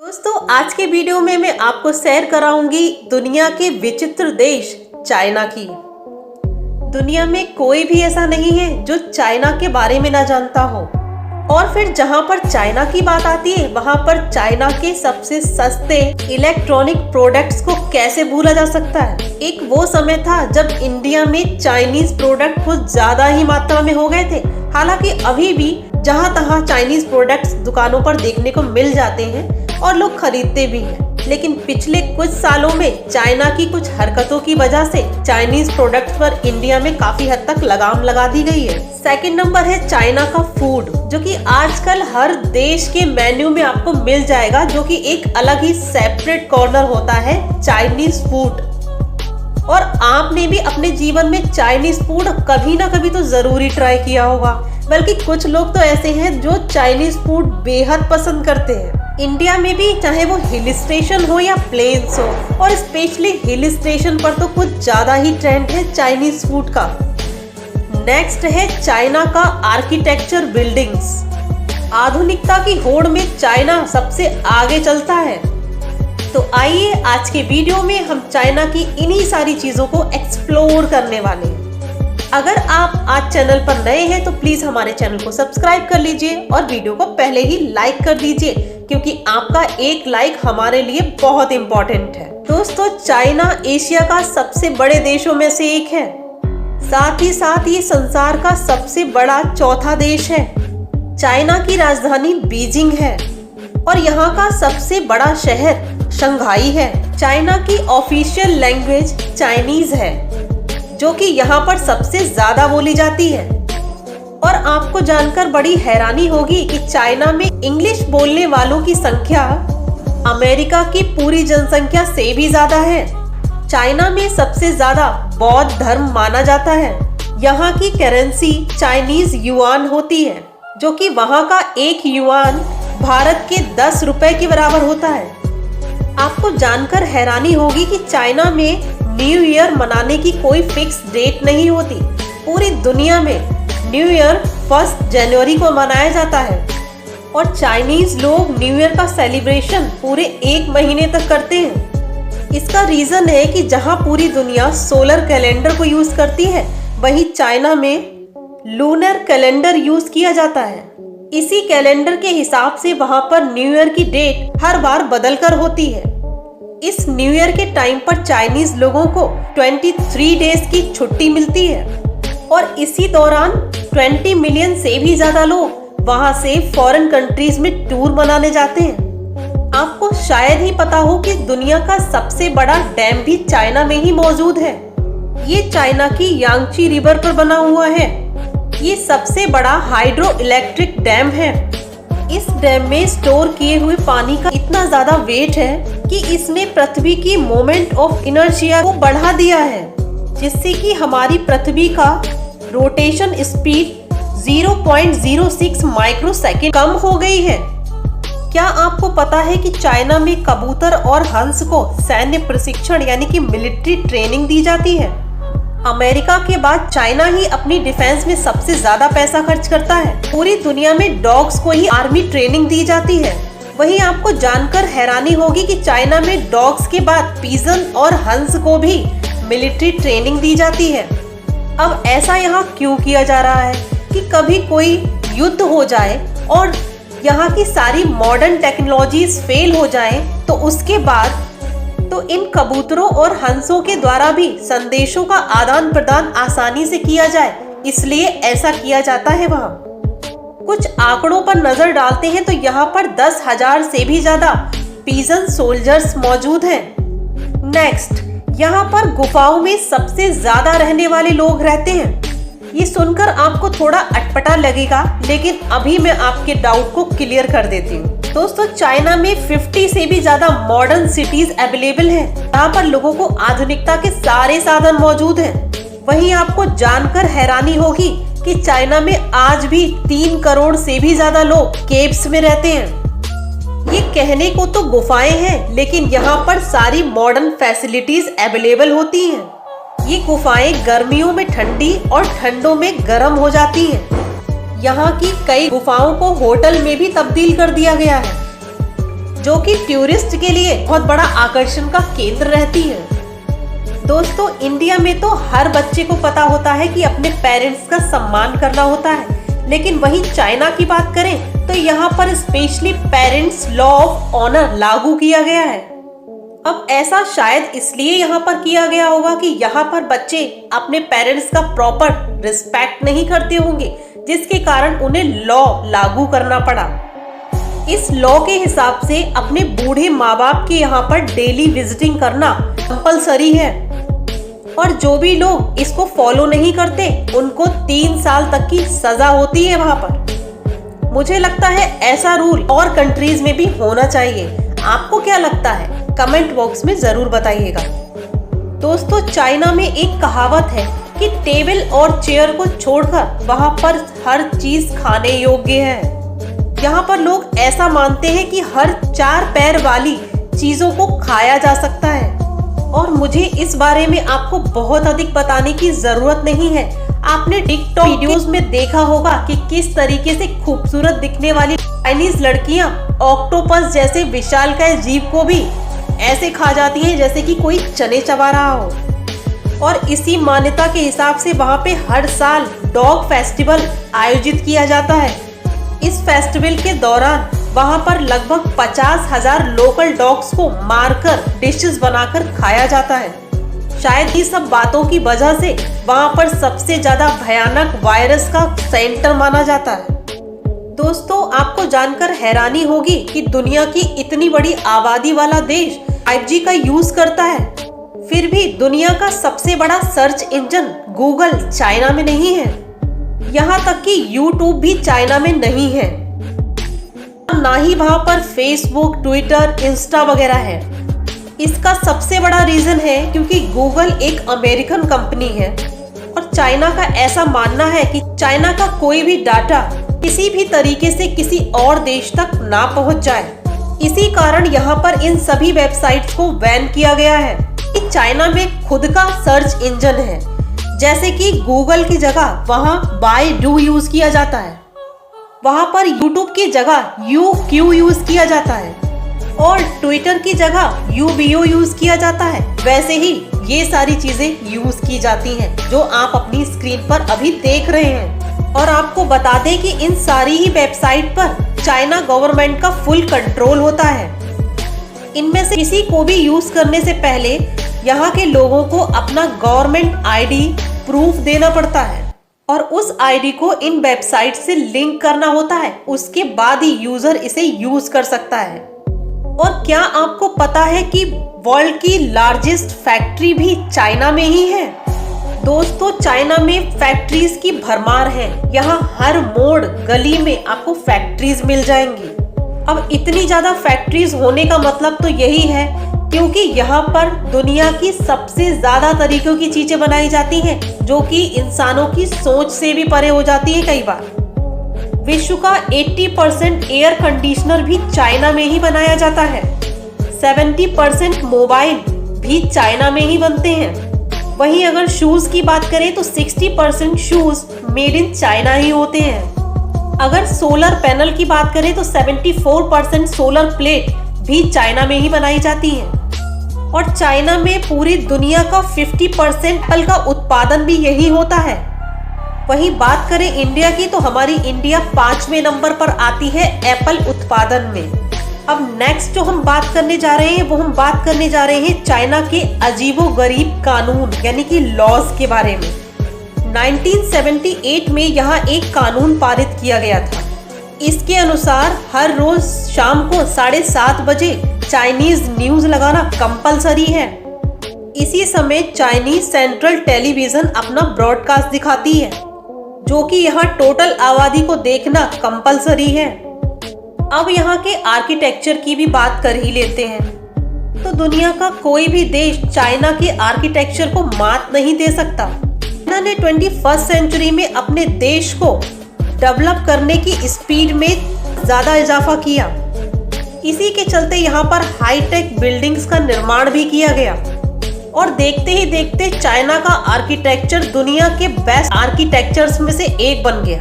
दोस्तों आज के वीडियो में मैं आपको शेयर कराऊंगी दुनिया के विचित्र देश चाइना की। दुनिया में कोई भी ऐसा नहीं है जो चाइना के बारे में ना जानता हो। और फिर जहां पर चाइना की बात आती है वहां पर चाइना के सबसे सस्ते इलेक्ट्रॉनिक प्रोडक्ट्स को कैसे भूला जा सकता है। एक वो समय था जब इंडिया में चाइनीज प्रोडक्ट कुछ ज्यादा ही मात्रा में हो गए थे। हालांकि अभी भी जहां तहां चाइनीज प्रोडक्ट्स दुकानों पर देखने को मिल जाते हैं और लोग खरीदते भी हैं, लेकिन पिछले कुछ सालों में चाइना की कुछ हरकतों की वजह से चाइनीज प्रोडक्ट्स पर इंडिया में काफी हद तक लगाम लगा दी गई है। सेकंड नंबर है चाइना का फूड, जो कि आजकल हर देश के मेन्यू में आपको मिल जाएगा, जो कि एक अलग ही सेपरेट कॉर्नर होता है चाइनीज फूड। और आपने भी अपने जीवन में चाइनीज फूड कभी ना कभी तो जरूरी ट्राई किया होगा। बल्कि कुछ लोग तो ऐसे हैं जो चाइनीज फूड बेहद पसंद करते हैं। इंडिया में भी चाहे वो हिल स्टेशन हो या प्लेन्स हो, और स्पेशली हिल स्टेशन पर तो कुछ ज्यादा ही ट्रेंड है चाइनीज फूड का। नेक्स्ट है चाइना का आर्किटेक्चर बिल्डिंग्स। आधुनिकता की होड़ में चाइना सबसे आगे चलता है। तो आइए आज के वीडियो में हम चाइना की इन्हीं सारी चीजों को एक्सप्लोर करने वाले हैं। अगर आप आज चैनल पर नए हैं तो प्लीज हमारे चैनल को सब्सक्राइब कर लीजिए और वीडियो को पहले ही लाइक कर दीजिए, क्योंकि आपका एक लाइक हमारे लिए बहुत इम्पोर्टेंट है। दोस्तों चाइना एशिया का सबसे बड़े देशों में से एक है, साथ ही साथ ये संसार का सबसे बड़ा चौथा देश है। चाइना की राजधानी बीजिंग है और यहाँ का सबसे बड़ा शहर शंघाई है। चाइना की ऑफिशियल लैंग्वेज चाइनीज है, जो कि यहाँ पर सबसे ज्यादा बोली जाती है। और आपको जानकर बड़ी हैरानी होगी कि चाइना में इंग्लिश बोलने वालों की संख्या अमेरिका की पूरी जनसंख्या से भी ज्यादा है। चाइना में सबसे ज्यादा बौद्ध धर्म माना जाता है। यहाँ की करेंसी चाइनीज युआन होती है, जो कि वहाँ का एक युआन भारत के 10 रुपए के बराबर होता है। आपको जानकर हैरानी होगी कि चाइना में न्यू ईयर मनाने की कोई फिक्स डेट नहीं होती। पूरी दुनिया में न्यू ईयर 1 जनवरी को मनाया जाता है और चाइनीज लोग न्यू ईयर का सेलिब्रेशन पूरे 1 महीने तक करते हैं। इसका रीजन है कि जहां पूरी दुनिया सोलर कैलेंडर को यूज करती है, वहीं चाइना में लूनर कैलेंडर यूज किया जाता है। इसी कैलेंडर के हिसाब से वहां पर न्यू ईयर की डेट हर बार बदल कर होती है। इस न्यू ईयर के टाइम पर चाइनीज लोगों को 23 डेज की छुट्टी मिलती है और इसी दौरान 20 मिलियन से भी ज्यादा लोग वहां से फॉरेन कंट्रीज में टूर मनाने जाते हैं। आपको शायद ही पता हो कि दुनिया का सबसे बड़ा डैम भी चाइना में ही मौजूद है। ये चाइना की यांगची रिवर पर बना हुआ है। ये सबसे बड़ा हाइड्रो इलेक्ट्रिक डैम है। इस डैम में स्टोर किए हुए पानी का इतना ज्यादा वेट है कि इसने पृथ्वी की मोमेंट ऑफ इनर्शिया को बढ़ा दिया है, जिससे कि हमारी पृथ्वी का रोटेशन स्पीड 0.06 माइक्रोसेकंड कम हो गई है। क्या आपको पता है कि चाइना में कबूतर और हंस को सैन्य प्रशिक्षण यानी कि मिलिट्री ट्रेनिंग दी जाती है। अमेरिका के बाद चाइना ही अपनी डिफेंस में सबसे ज्यादा पैसा खर्च करता है। पूरी दुनिया में डॉग्स को ही आर्मी ट्रेनिंग दी जाती है। वहीं आपको जानकर हैरानी होगी कि चाइना में डॉग्स के बाद पिजन और हंस को भी मिलिट्री ट्रेनिंग दी जाती है। अब ऐसा यहाँ क्यों किया जा रहा है कि कभी कोई युद्ध हो जाए और यहाँ की सारी मॉडर्न टेक्नोलॉजीज फेल हो जाए, तो उसके बाद तो इन कबूतरों और हंसों के द्वारा भी संदेशों का आदान प्रदान आसानी से किया जाए, इसलिए ऐसा किया जाता है। वहाँ कुछ आंकड़ों पर नजर डालते हैं तो यहाँ पर 10,000 से भी ज्यादा पिजन सोल्जर्स मौजूद हैं। नेक्स्ट, यहाँ पर गुफाओं में सबसे ज्यादा रहने वाले लोग रहते हैं। ये सुनकर आपको थोड़ा अटपटा लगेगा, लेकिन अभी मैं आपके डाउट को क्लियर कर देती हूँ। दोस्तों चाइना में 50 से भी ज्यादा मॉडर्न सिटीज अवेलेबल हैं, जहाँ पर लोगों को आधुनिकता के सारे साधन मौजूद हैं। वहीं आपको जानकर हैरानी होगी कि चाइना में आज भी 3 करोड़ से भी ज्यादा लोग केव्स में रहते हैं। ये कहने को तो गुफाएं हैं, लेकिन यहाँ पर सारी मॉडर्न फैसिलिटीज अवेलेबल होती हैं। ये गुफाएं गर्मियों में ठंडी और ठंडों में गर्म हो जाती हैं। यहाँ की कई गुफाओं को होटल में भी तब्दील कर दिया गया है। जो कि टूरिस्ट के लिए बहुत बड़ा आकर्षण का केंद्र रहती है। दोस्तों, इंडिया में तो हर बच्चे को पता होता है कि अपने पेरेंट्स का सम्मान करना होता है, लेकिन वहीं चाइना की बात करें तो यहाँ पर specially parents law of honour लागू किया गया है। अब ऐसा शायद इसलिए यहाँ पर किया गया होगा कि यहाँ पर बच्चे अपने पेरेंट्स का प्रॉपर रिस्पेक्ट नहीं करते होंगे, जिसके कारण उन्हें लॉ लागू करना पड़ा। इस लॉ के हिसाब से अपने बूढ़े माँ बाप के यहाँ पर डेली विजिटिंग करना कंपलसरी है, और जो भी लोग इसको फॉलो नहीं करते उनको 3 साल तक की सजा होती है वहाँ पर। मुझे लगता है ऐसा रूल और कंट्रीज में भी होना चाहिए। आपको क्या लगता है? कमेंट बॉक्स में जरूर बताइएगा। दोस्तों, चाइना में एक कहावत है कि टेबल और चेयर को छोड़कर वहाँ पर हर चीज खाने योग्य है। यहाँ पर लोग ऐसा मानते हैं कि हर 4 पैर वाली चीजों को खाया जा सकता है, और मुझे इस बारे में आपको बहुत अधिक बताने की जरूरत नहीं है। आपने टिकटॉक वीडियोस में देखा होगा कि किस तरीके से खूबसूरत दिखने वाली चाइनीज लड़कियां ऑक्टोपस जैसे विशालकाय जीव को भी ऐसे खा जाती हैं जैसे कि कोई चने चबा रहा हो। और इसी मान्यता के हिसाब से वहाँ पे हर साल डॉग फेस्टिवल आयोजित किया जाता है। इस फेस्टिवल के दौरान वहाँ पर लगभग 50,000 लोकल डॉग्स को मारकर डिशेस बनाकर खाया जाता है। शायद ये सब बातों की वजह से वहाँ पर सबसे ज्यादा भयानक वायरस का सेंटर माना जाता है। दोस्तों, आपको जानकर हैरानी होगी कि दुनिया की इतनी बड़ी आबादी वाला देश 5G का यूज करता है, फिर भी दुनिया का सबसे बड़ा सर्च इंजन गूगल चाइना में नहीं है। यहाँ तक कि यूट्यूब भी चाइना में नहीं है, ना ही वहाँ पर फेसबुक, ट्विटर, इंस्टा वगैरह है। इसका सबसे बड़ा रीजन है क्योंकि गूगल एक अमेरिकन कंपनी है, और चाइना का ऐसा मानना है कि चाइना का कोई भी डाटा किसी भी तरीके से किसी और देश तक ना पहुंच जाए। इसी कारण यहाँ पर इन सभी वेबसाइट्स को बैन किया गया है। कि चाइना में खुद का सर्च इंजन है, जैसे कि गूगल की जगह वहाँ बाइडू यूज किया जाता है, वहाँ पर यूट्यूब की जगह YouQ यूज किया जाता है, और ट्विटर की जगह UBO यूज किया जाता है। वैसे ही ये सारी चीजें यूज की जाती हैं जो आप अपनी स्क्रीन पर अभी देख रहे हैं। और आपको बता दें कि इन सारी ही वेबसाइट पर चाइना गवर्नमेंट का फुल कंट्रोल होता है। इनमें से किसी को भी यूज करने से पहले यहाँ के लोगों को अपना गवर्नमेंट ID प्रूफ देना पड़ता है, और उस ID को इन वेबसाइट से लिंक करना होता है। उसके बाद ही यूजर इसे यूज कर सकता है। और क्या आपको पता है कि वर्ल्ड की लार्जेस्ट फैक्ट्री भी चाइना में ही है? दोस्तों, चाइना में फैक्ट्रीज की भरमार है। यहाँ हर मोड़ गली में आपको फैक्ट्रीज मिल जाएंगी। अब इतनी ज्यादा फैक्ट्रीज होने का मतलब तो यही है क्योंकि यहाँ पर दुनिया की सबसे ज्यादा तरीकों की चीजें बनाई जाती हैं, जो कि इंसानों की सोच से भी परे हो जाती है। कई बार विश्व का 80% एयर कंडीशनर भी चाइना में ही बनाया जाता है। 70% मोबाइल भी चाइना में ही बनते हैं। वहीं अगर शूज की बात करें तो 60% शूज मेड इन चाइना ही होते हैं। अगर सोलर पैनल की बात करें तो 74% सोलर प्लेट भी चाइना में ही बनाई जाती है। और चाइना में पूरी दुनिया का 50% एप्पल का उत्पादन भी यही होता है। वहीं बात करें इंडिया की तो हमारी इंडिया 5वें नंबर पर आती है एप्पल उत्पादन में। अब नेक्स्ट जो हम बात करने जा रहे हैं वो हम बात करने जा रहे हैं चाइना के अजीबोगरीब कानून यानी कि लॉज के बारे में। 1978 में यहाँ एक कानून पारित किया गया था। इसके अनुसार हर रोज शाम को 7:30 बजे चाइनीज न्यूज लगाना कंपलसरी है। इसी समय चाइनीज सेंट्रल टेलीविजन अपना ब्रॉडकास्ट दिखाती है, जो कि यहाँ टोटल आबादी को देखना कंपलसरी है। अब यहाँ के आर्किटेक्चर की भी बात कर ही लेते हैं। तो दुनिया का कोई भी देश चाइना के आर्किटेक्चर को मात नहीं दे सकता। चाइना ने 21st सेंचुरी में अपने देश को डेवलप करने की स्पीड में ज्यादा इजाफा किया। इसी के चलते यहाँ पर हाईटेक बिल्डिंग्स का निर्माण भी किया गया, और देखते ही देखते चाइना का आर्किटेक्चर दुनिया के बेस्ट आर्किटेक्चर्स में से एक बन गया।